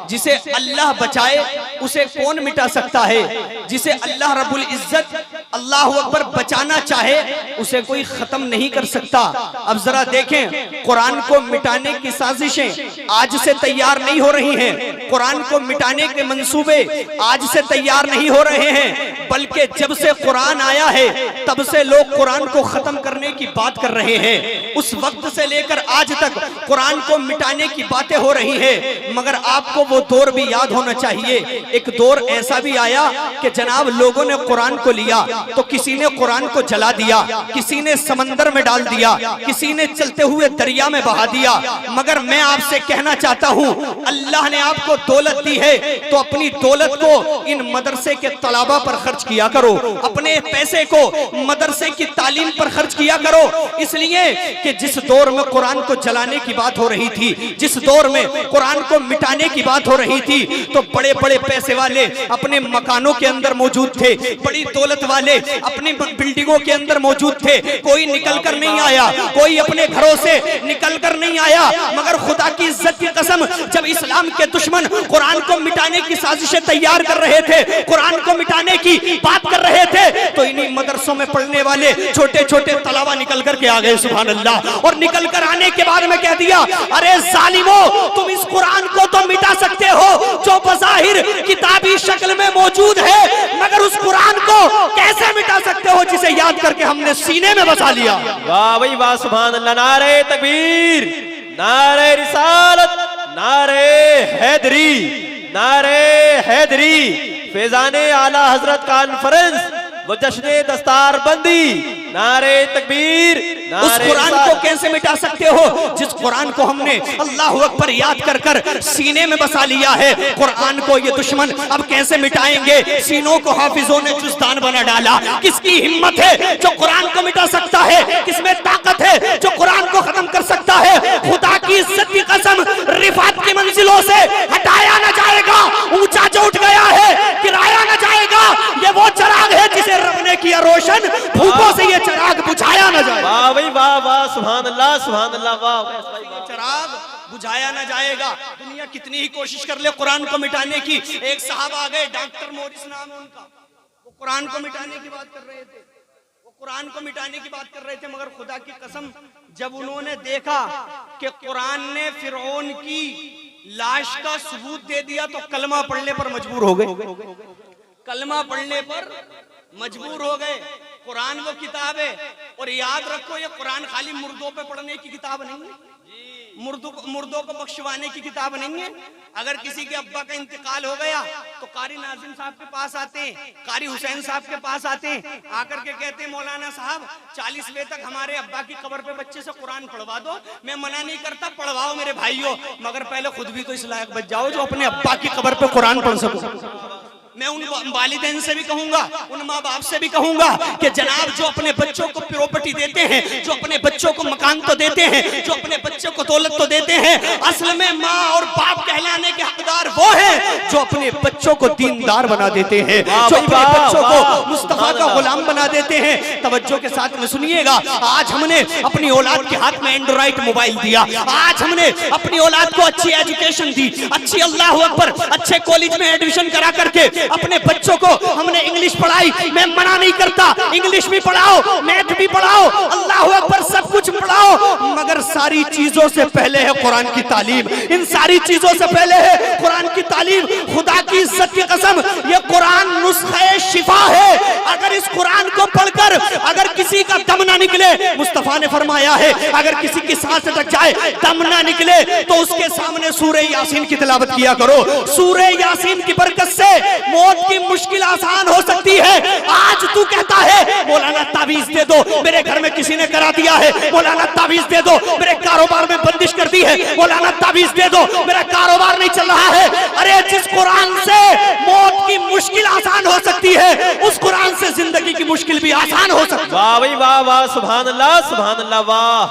जिसे अल्लाह बचाए उसे कौन मिटा सकता है? जिसे अल्लाह रब्बुल इज्जत अल्लाह अकबर बचाना चाहे उसे कोई खत्म नहीं कर सकता। अब जरा देखें, कुरान को मिटाने की साजिशें आज से तैयार नहीं हो रही हैं, कुरान को मिटाने के मंसूबे आज से तैयार नहीं हो रहे हैं, बल्कि जब से कुरान आया है तब से लोग कुरान को खत्म करने की बात कर रहे हैं। उस वक्त से लेकर आज तक कुरान को मिटाने की बातें हो रही हैं, मगर आपको वो दौर भी याद होना चाहिए। एक दौर ऐसा भी आया कि जनाब लोगों ने कुरान को लिया तो किसी ने कुरान को जला दिया, किसी ने समंदर में डाल दिया, किसी ने चलते हुए दरिया में बहा दिया। मगर मैं आपसे कहना चाहता हूं, अल्लाह ने आपको दौलत दी है तो अपनी दौलत को इन मदरसे के तलाबा पर खर्च किया करो, अपने पैसे को मदरसे की तालीम पर खर्च किया करो। इसलिए कि जिस दौर में कुरान को जलाने की बात हो रही थी, जिस दौर में कुरान को मिटाने की बात हो रही थी, तो बड़े बड़े पैसे वाले अपने मकानों के अंदर मौजूद थे, बड़ी दौलत वाले अपनी बिल्डिंगों के अंदर मौजूद थे। कोई निकल कर नहीं आया, कोई अपने घरों से निकल कर नहीं आया। मगर खुदा की इज्जत की कसम, जब इस्लाम के दुश्मन कुरान को मिटाने की साजिशें तैयार कर रहे थे, कुरान को मिटाने की बात कर रहे थे, तो इन्हीं मदरसों में पढ़ने वाले छोटे छोटे तलावा निकल कर के आ गए, सुभान अल्लाह। और निकल कर आने के बाद में कह दिया, अरे जालिमो, तुम इस कुरान को तो मिटा सकते हो जो बज़ाहिर किताबी शक्ल में मौजूद है, मगर उस कुरान को कैसे मिटा सकते हो जिसे याद करके हमने सीने में बसा लिया। वाह भाई वाह, सुभान अल्लाह। नारे तकबीर, नारे रिसालत, नारे हैदरी, नारे हैदरी, फैजाने आला हजरत कॉन्फ्रेंस, वो जश्ने दस्तार बंदी, नारे तकबीर। उस कुरान को कैसे मिटा सकते हो जिस कुरान को हमने अल्लाह अकबर याद कर कर सीने में बसा लिया है। कुरान को ये दुश्मन अब कैसे मिटाएंगे? सीनों को हाफिजों ने जुस्तान बना डाला। किसकी हिम्मत है जो कुरान को मिटा सकता है? किसमें ताकत है जो कुरान को खत्म कर सकता है? खुदा की इज्जत की कसम, रिफात की मंजिलों से हटाया न जाएगा, ऊंचा जो उठ गया है गिराया न जाएगा। ये वो चराग है जिसे रब ने किया रोशन, भूखों से ये चराग बुझाया न जाएगा। वाह भाई वाह वाह, सुभान अल्लाह, सुभान अल्लाह। वाह, चराग बुझाया न जाएगा। दुनिया कितनी ही कोशिश कर ले कुरान को मिटाने की। एक साहब आ गए, डॉक्टर मोरिस नाम है उनका, वो कुरान को मिटाने की बात कर रहे थे, वो कुरान को मिटाने की बात कर रहे थे, मगर खुदा की कसम जब उन्होंने देखा कि कुरान ने फिरौन की लाश का सबूत दे दिया तो कलमा पढ़ने पर मजबूर हो गए, कलमा पढ़ने पर मजबूर हो गए। कुरान वो किताब है, और याद रखो ये कुरान खाली मुर्दों पे पढ़ने की किताब नहीं है, मुर्दों को बख्शवाने की किताब नहीं है। अगर किसी के अब्बा का इंतकाल हो गया तो कारी नाजिम साहब के पास आते हैं, कारी हुसैन साहब के पास आते हैं, आकर के कहते हैं मौलाना साहब 40वें तक हमारे अब्बा की कब्र पे बच्चे से कुरान पढ़वा दो। मैं मना नहीं करता, पढ़वाओ मेरे भाइयों, मगर पहले खुद भी तो इस लायक बच जाओ जो अपने अब्बा की कब्र पे कुरान पढ़ सको। मैं उन वालिदैन से भी कहूंगा, उन माँ बाप से भी कहूंगा कि जनाब जो अपने बच्चों को प्रॉपर्टी देते हैं, जो अपने बच्चों को मकान तो देते हैं, जो अपने बच्चों को दौलत तो देते हैं, असल में माँ और बाप कहलाने के हकदार वो हैं जो अपने बच्चों को दीनदार बना देते हैं, जो अपने बच्चों को मुस्तफा का गुलाम बना देते हैं। तवज्जो के साथ में सुनिएगा, आज हमने अपनी औलाद के हाथ में एंड्रॉइड मोबाइल दिया, आज हमने अपनी औलाद को अच्छी एजुकेशन दी, अच्छी अल्लाह अकबर अच्छे कॉलेज में एडमिशन करा करके अपने बच्चों को हमने इंग्लिश पढ़ाई। मैं मना नहीं करता, इंग्लिश भी पढ़ाओ, मैथ भी पढ़ाओ, अल्लाह अकबर सब कुछ पढ़ाओ, मगर सारी चीजों से पहले है कुरान की तालीम। इन सारी चीजों से पहले है कुरान की तालीम। खुदा की इज्जत की कसम, ये कुरान नुस्खे शिफा है। अगर इस कुरान को पढ़कर अगर किसी का दम ना निकले, मुस्तफा ने फरमाया है अगर किसी की सांस अटक जाए, दम ना निकले, तो उसके सामने सूरे यासीन की तिलावत किया करो। सूरे यासीन की बरकत से मौत की मुश्किल आसान हो सकती है। आज तू कहता है मौलाना ताबीज दे दो, मेरे घर में किसी ने करा दिया है, मौलाना ताबीज दे दो, मेरे कारोबार में बंदिश कर दी है, मौलाना ताबीज दे दो, मेरा कारोबार नहीं चल रहा है। अरे जिस कुरान से मौत की मुश्किल आसान हो सकती है, उस कुरान से जिंदगी की मुश्किल भी आसान हो सकती है। वाह भाई वाह वाह, सुभान अल्लाह, सुभान अल्लाह। वाह,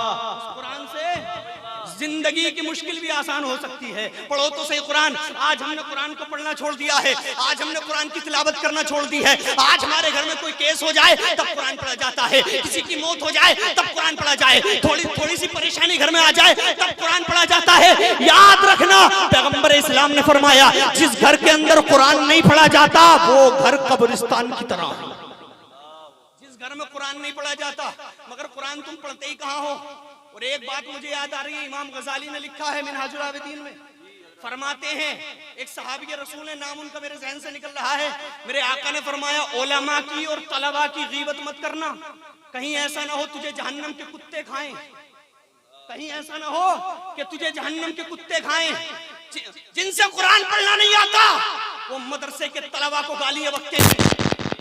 कुरान से जिंदगी की मुश्किल भी आसान हो सकती है। पढ़ो तो सही कुरान। आज हमने कुरान को पढ़ना छोड़ दिया है, आज हमने कुरान की तिलावत करना छोड़ दी है। आज हमारे घर में कोई केस हो जाए तब कुरान पढ़ा जाता है, किसी की मौत हो जाए तब कुरान पढ़ा जाए, थोड़ी सी परेशानी घर में आ जाए तब कुरान पढ़ा जाता है। याद रखना, पैगंबर इस्लाम ने फरमाया जिस घर के अंदर कुरान नहीं पढ़ा जाता वो घर कब्रिस्तान की तरह। जिस घर में कुरान नहीं पढ़ा जाता, मगर कुरान तुम पढ़ते ही कहाँ हो। और एक बात मुझे याद आ रही है, इमाम गजाली ने लिखा है मिनहाजुल आबिदीन में, फरमाते हैं एक सहाबी रसूल है, नाम उनका मेरे ज़हन से निकल रहा है, मेरे आका ने फरमाया उलमा की और तलबा की गीबत मत करना, कहीं ऐसा ना हो तुझे जहन्नम के कुत्ते खाएं, कहीं ऐसा ना हो कि तुझे जहन्नम के कुत्ते खाएं। जिनसे कुरान पढ़ना नहीं आता वो मदरसे के तलबा को गालियां बकते हैं,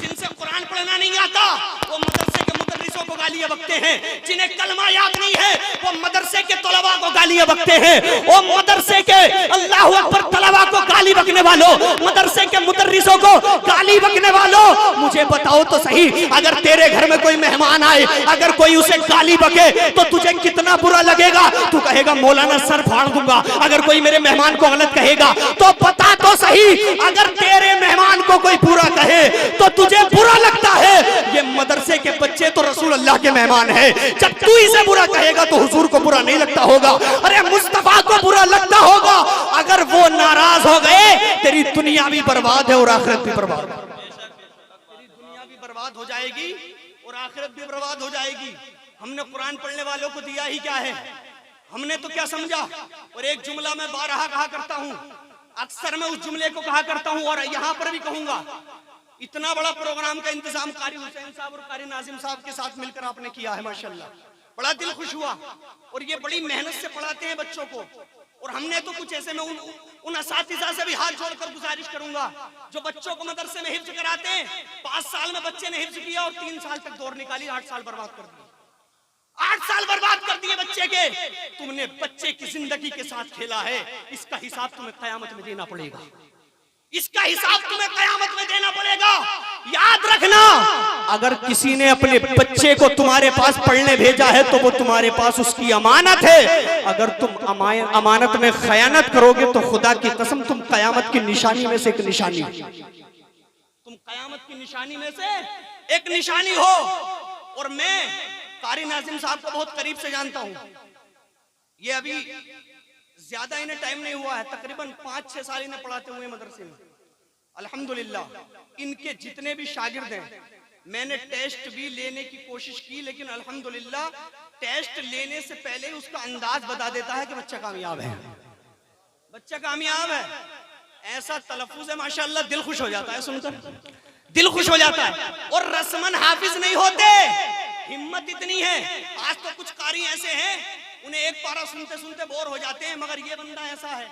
जिनसे कुरान पढ़ना नहीं आता वो मदरसे के मुदर्रिसों को गालियां बकते हैं, जिन्हें कलमा याद नहीं है वो मदरसे के तलबा को गालियां बकते हैं। वो मदरसे के अल्लाह अकबर तलबा को गाली बकने वालों, मदरसे के मुदर्रिसों को गाली बकने वालों, मुझे बताओ तो सही, अगर तेरे घर में कोई मेहमान आए, अगर कोई उसे गाली बके तो तुझे कितना बुरा लगेगा? तू कहेगा मौलाना सर फाड़ दूंगा। अगर कोई मेरे मेहमान को गलत कहेगा तो बता तो सही, अगर तेरे मेहमान को कोई बुरा कहे तो तुझे बुरा लगता है। ये मदरसे के बच्चे तो रसूल अल्लाह के मेहमान है, जब तू इसे बुरा कहेगा तो हुजूर को बुरा नहीं लगता होगा, अरे मुस्तफा को बुरा लगता होगा। अगर वो नाराज हो गए तेरी दुनिया भी बर्बाद है और आखिरत भी बर्बाद, तेरी दुनिया भी बर्बाद हो जाएगी और आखिरत भी बर्बाद हो जाएगी। हमने कुरान पढ़ने वालों को दिया ही क्या है, हमने तो क्या समझा। और एक जुमला मैं बारहा कहा करता हूं, अक्सर मैं उस जुमले को कहा करता हूं और यहां पर भी कहूंगा, इतना बड़ा प्रोग्राम का इंतजाम कारी हुसैन साहब और कारी नाजिम साहब के साथ मिलकर आपने किया है, माशाल्लाह, बड़ा दिल खुश हुआ। और ये बड़ी मेहनत से पढ़ाते हैं बच्चों को। और हमने तो कुछ ऐसे, मैं उन असातिज़ा से भी हाथ जोड़कर गुजारिश करूंगा जो बच्चों को मदरसे में हिफ्ज कराते हैं। 5 साल में बच्चे ने हिफ्ज किया और 3 साल तक दौड़ निकाली, 8 साल बर्बाद कर दिए, 8 साल बर्बाद कर दिए बच्चे के। तुमने बच्चे की जिंदगी के साथ खेला है, इसका हिसाब तुम्हें कयामत में देना पड़ेगा, इसका हिसाब तुम्हें कयामत में देना पड़ेगा। याद रखना, अगर किसी ने अपने बच्चे को तुम्हारे पास पढ़ने भेजा है तो वो तुम्हारे पास उसकी अमानत है। अगर तुम अमानत में खयानत करोगे तो खुदा की कसम तुम कयामत की निशानी में से एक निशानी, तुम कयामत की निशानी में से एक निशानी हो। और मैं कारी नाजिम साहब को बहुत करीब से जानता हूं, ये अभी ज्यादा इन्हें टाइम नहीं हुआ है, तकरीबन 5-6 साल इन्हें पढ़ाते हुए मदरसे में। अल्हम्दुलिल्लाह इनके जितने भी शागिर्द हैं, मैंने टेस्ट भी लेने की कोशिश की, लेकिन अल्हम्दुलिल्लाह टेस्ट लेने से पहले ही उसका अंदाज बता देता है कि बच्चा कामयाब है, बच्चा कामयाब है। ऐसा तलफ्फुज़ है माशाअल्लाह, दिल खुश हो जाता है सुनकर, दिल खुश हो जाता है। और रस्मन हाफिज नहीं होते, हिम्मत इतनी है। आज तो कुछ कारी ऐसे हैं, उन्हें एक पारा सुनते सुनते बोर हो जाते हैं, मगर ये बंदा ऐसा है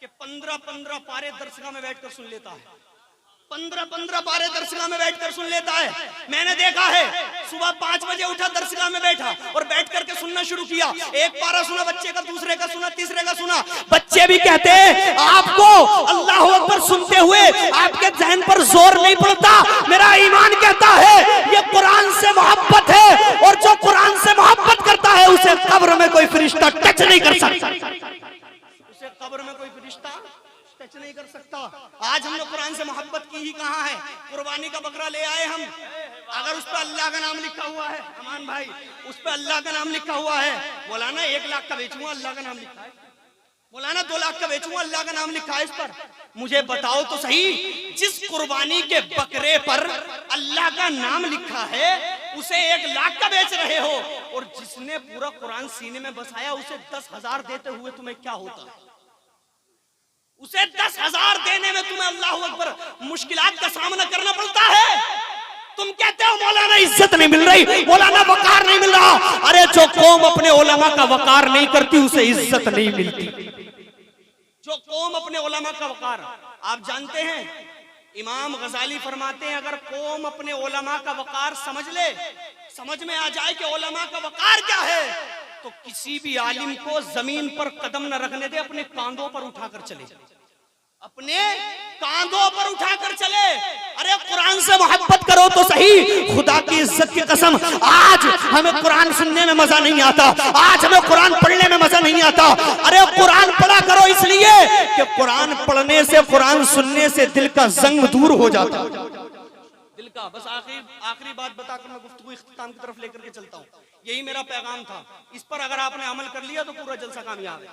कि 15-15 पारे दरसगाह में बैठकर सुन लेता है, 15-15 पारे दरसगाह में बैठकर सुन लेता है। मैंने देखा है, सुबह 5 बजे उठा, दरसगाह में बैठा और बैठ करके सुनना शुरू किया। एक पारा सुना बच्चे का, दूसरे का सुना, तीसरे का सुना। बच्चे भी कहते हैं आपको अल्लाह अकबर सुनते हुए आपके जहन पर जोर नहीं पड़ता। मेरा ईमान कहता है ये कुरान से मोहब्बत है, और जो कुरान से मोहब्बत करता है उसे कब्र में कोई फरिश्ता टच नहीं कर सकता, उसे कब्र में कोई फरिश्ता टच नहीं कर सकता। आज हमने कुरान से मोहब्बत की ही कहाँ है। कुर्बानी का बकरा ले आए हम, अगर उस पर अल्लाह का नाम लिखा हुआ है, अमान भाई उस पर अल्लाह का नाम लिखा हुआ है, मौलाना 1 लाख का बेचूंगा, अल्लाह का नाम लिखा है, मौलाना 2 लाख का बेचूंगा, अल्लाह का नाम लिखा है इस पर। मुझे बताओ तो सही, जिस कुर्बानी के बकरे पर अल्लाह का नाम लिखा है उसे 1 लाख का बेच रहे हो, और जिसने पूरा कुरान सीने में बसाया उसे 10,000 देते हुए तुम्हें क्या होता? उसे 10,000 देने में तुम्हें अल्लाह अकबर मुश्किलात का सामना करना पड़ता है। तुम कहते हो मौलाना इज्जत नहीं मिल रही, मौलाना वकार नहीं मिल रहा। अरे जो कौम अपने उलमा का वकार नहीं करती उसे इज्जत नहीं मिलती। जो कौम अपने उलमा का वकार, आप जानते हैं इमाम गजाली फरमाते हैं, अगर कौम अपने उलमा का वकार समझ ले, समझ में आ जाए कि उलमा का वकार क्या है, तो किसी भी आलिम को जमीन पर कदम न रखने दे, अपने कांधों पर उठाकर चले। अपने कांधों पर उठाकर चले। अरे कुरान से मोहब्बत करो तो सही, खुदा की इज्जत की कसम आज हमें कुरान सुनने में मजा नहीं आता, आज हमें कुरान पढ़ने में मजा नहीं आता। अरे कुरान पढ़ा करो इसलिए कि कुरान पढ़ने से, कुरान सुनने से दिल का जंग दूर हो जाता। दिल का बस आखिरी बात बताकर मैं गुफ्तगू इख्तिताम की तरफ लेकर के चलता हूँ। यही मेरा पैगाम था। इस पर अगर आपने अमल कर लिया तो पूरा जलसा कामयाब है,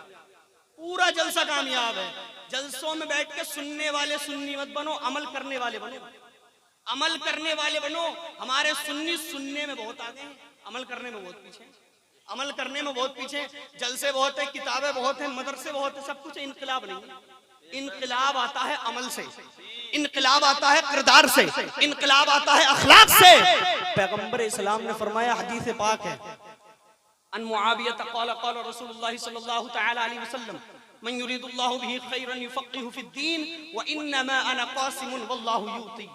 पूरा जलसा कामयाब है। जलसों में बैठ के सुनने वाले सुन्नी मत बनो, अमल करने वाले बनो, अमल करने वाले बनो। हमारे सुन्नी सुनने में बहुत आगे हैं, अमल करने में बहुत पीछे, अमल करने में बहुत पीछे। जलसे बहुत है, किताबें बहुत है, मदरसे बहुत है, सब कुछ इनकलाब नहीं। इनकलाब आता है अमल से, इनकलाब आता है किरदार से, इनकलाब आता है अखलाक से। पैगंबर इस्लाम ने फरमाया, हदीस पाक है, अन मुआविया क़ाल क़ाल रसूलुल्लाह सल्लल्लाहु तआला अलैहि वसल्लम मन युरीदुल्लाहु बिही खैरन युफ़क़्क़िहु फ़िद्दीन व इन्नमा अना क़ासिमुन वल्लाहु युती।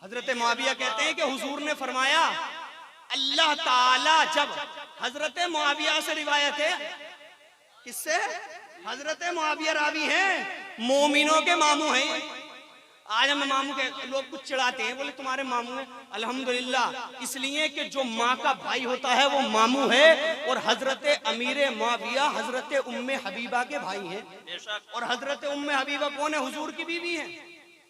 हजरत मुआविया कहते हैं कि हुजूर ने फरमाया, अल्लाह ताला जब, हजरत मुआविया से रिवायत है, किससे? हजरत मुआविया रावी हैं, मोमिनों के मामू हैं। आज हम मामू के लोग कुछ चिढ़ाते हैं, बोले तुम्हारे मामू हैं। अल्हम्दुलिल्लाह इसलिए कि जो माँ का भाई होता है वो मामू है, और हजरत अमीर मुआविया हजरत उम्मे हबीबा के भाई हैं। और हजरत उम्मे हबीबा कौन है? हुजूर की बीवी है,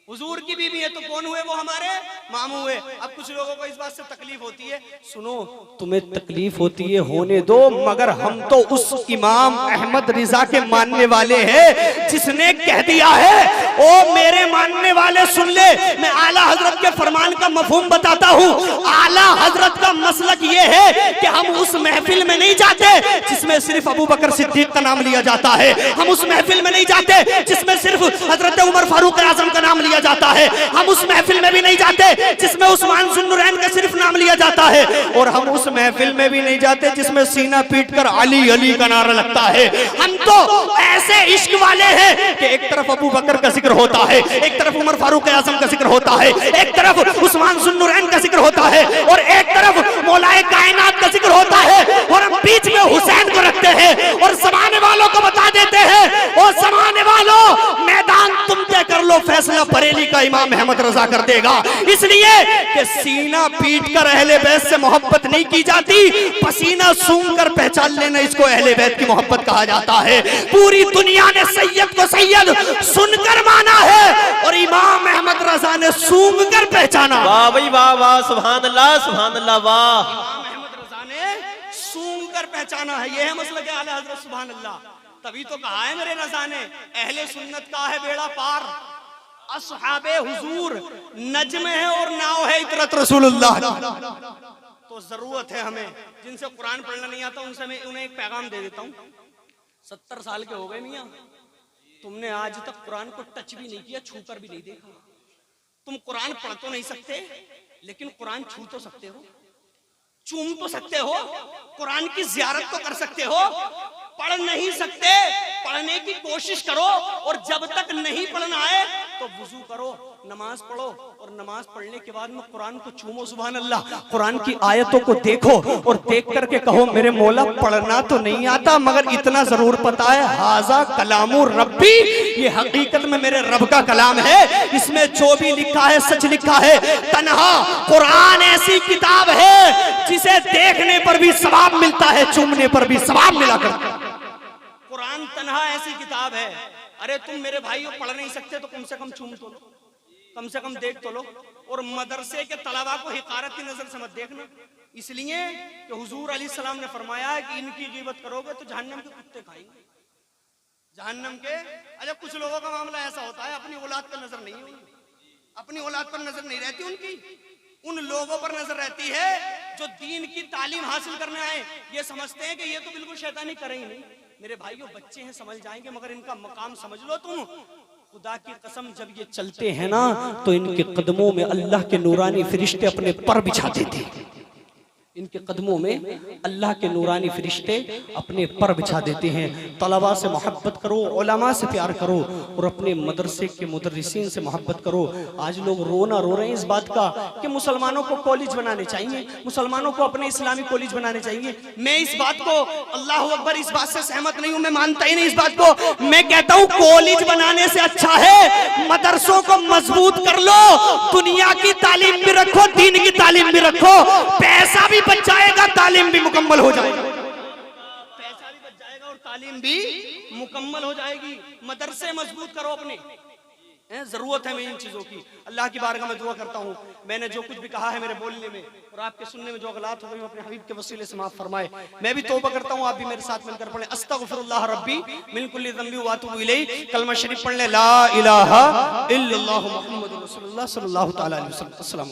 हुजूर की बीवी है, तो कौन हुए? वो हमारे मामू हुए। अब कुछ लोगों को इस बात से तकलीफ होती है, सुनो तुम्हें तकलीफ होती है, होने दो, मगर हम तो उस इमाम अहमद रिजा के मानने वाले हैं जिसने कह दिया है, ओ मेरे मानने वाले सुन ले, मैं आला हजरत के फरमान का मफहूम बताता हूँ। आला हजरत का मसलक ये है कि हम उस महफिल में नहीं जाते जिसमें सिर्फ अबू बकर सिद्दीक का नाम लिया जाता है, हम उस महफिल में नहीं जाते जिसमें सिर्फ हजरत उमर फारूक आजम का नाम जाता है, हम उस महफिल में भी नहीं जाते जिसमें उस्मान ज़ुन्नुरैन का सिर्फ नाम लिया जाता है, और हम उस महफिल में भी नहीं जाते जिसमें सीना पीटकर अली अली का नारा लगता है। हम तो ऐसे इश्क वाले हैं कि एक तरफ अबू बकर का जिक्र होता है, एक तरफ उमर फारूक आजम का जिक्र होता है, एक तरफ उस्मान ज़ुन्नुरैन का जिक्र होता है, और एक तरफ मौलाए कायनात का जिक्र होता है, और हम बीच में हुसैन को रखते हैं और जमाने वालों को बता देते हैं, और जमाने वालों मैदान तुम तय कर लो, फैसला बरेली का इमाम अहमद रजा कर देगा। इसलिए कि सीना पीट कर अहले बैत से मोहब्बत नहीं की जाती, पसीना सूंघ कर पहचान लेना इसको अहले बैत की मोहब्बत कहा जाता है। पूरी दुनिया ने सैयद को सैयद सुनकर माना है, और इमाम अहमद रजा ने सूंघ कर पहचाना। वाह भाई वाह वाह, सुभान अल्लाह सुभान अल्लाह, वाह। इमाम अहमद रजा ने सूंघ कर पहचाना है, यह है मसलक आला हजरत, सुभान अल्लाह। तभी तो कहा है मेरे रजा ने, अहले सुन्नत का है बेड़ा पार, असहाबे हुजूर नज्म है और नाव है इतरत रसूलुल्लाह। तो जरूरत है हमें, जिनसे कुरान पढ़ना नहीं आता उनसे मैं उन्हें एक पैगाम दे देता हूँ। 70 साल के हो गए मियाँ, तुमने आज तक कुरान को टच भी नहीं किया, छू कर भी नहीं देखा। तुम कुरान पढ़ तो नहीं सकते, लेकिन कुरान छू तो सकते हो, चूम तो सकते हो, कुरान की जियारत तो कर सकते हो। पढ़ नहीं सकते, पढ़ने की कोशिश करो, और जब तक नहीं पढ़ना आए तो वुजू करो, नमाज पढ़ो, और नमाज पढ़ने के बाद में कुरान को चूमो, सुभान अल्लाह। कुरान की आयतों को देखो और देख करके कहो, मेरे मौला पढ़ना तो नहीं आता, मगर इतना जरूर पता है, हाजा कलामु रब्बी, ये हकीकत में मेरे रब का कलाम है, इसमें जो भी लिखा है सच लिखा है। तन्हा कुरान ऐसी किताब है जिसे देखने पर भी सवाब मिलता है, चूमने पर भी सवाब मिला करता है। कुरान तन्हा ऐसी किताब है। अरे तुम मेरे भाइयों पढ़ नहीं सकते तो कम से कम चूम तो लो, कम से कम देख तो लो, और मदरसे के तलबा को हिकारत की नजर से मत देखना, इसलिए कि हुजूर अलैहिस्सलाम ने फरमाया है कि इनकी गिबत करोगे तो जहन्नम के कुत्ते खाएंगे, जहन्नम के। अच्छा कुछ लोगों का मामला ऐसा होता है, अपनी औलाद पर नजर नहीं होगी, अपनी औलाद पर नजर नहीं रहती उनकी, उन लोगों पर नजर रहती है जो दीन की तालीम हासिल करने आए। ये समझते हैं कि ये तो बिल्कुल शैतानी करे ही नहीं। मेरे भाइयों बच्चे हैं, समझ जाएंगे, मगर इनका मकाम समझ लो तुम। खुदा की कसम जब ये चलते हैं ना, तो इनके कदमों में अल्लाह के नूरानी फरिश्ते अपने पर बिछा देते हैं। इनके कदमों में अल्लाह के नूरानी फरिश्ते अपने पर बिछा देते हैं। तलबा से मोहब्बत करो, उलमा से प्यार करो और अपने मदरसे के मुदर्रिसीन से मोहब्बत करो। आज लोग रो रहे हैं इस बात का कि मुसलमानों को कॉलेज बनाने चाहिए, मुसलमानों को अपने इस्लामी कॉलेज बनाने चाहिए। मैं इस बात को, अल्लाह अकबर, इस बात से सहमत नहीं हूं। मैं मानता ही नहीं इस बात को। मैं कहता हूं कॉलेज बनाने से अच्छा है मदरसों को मजबूत कर लो, दुनिया की तालीम भी रखो, दीन की तालीम भी रखो, पैसा भी बच जाएगा, तालीम भी मुकम्मल हो जाएगी, पैसा भी बच जाएगा और तालीम भी मुकम्मल हो जाएगी। मदरसे मजबूत करो अपने, जरूरत है मैं इन चीजों की। अल्लाह की बारगाह में दुआ करता हूँ मैंने जो कुछ भी कहा है मेरे बोलने में और आपके सुनने में जो गलत हो गई अपने हबीब के वसीले से माफ फरमाए। मैं भी तौबा करता हूँ, आप भी मेरे साथ मिलकर पढ़ें अस्तगफिरुल्लाह रब्बी मिन कुल्ली ज़ंबी व अतूबु इलैहि। कलमा शरीफ पढ़ ले ला इलाहा इल्लल्लाहु मुहम्मदुर रसूलुल्लाह सल्लल्लाहु तआला अलैहि वसल्लम।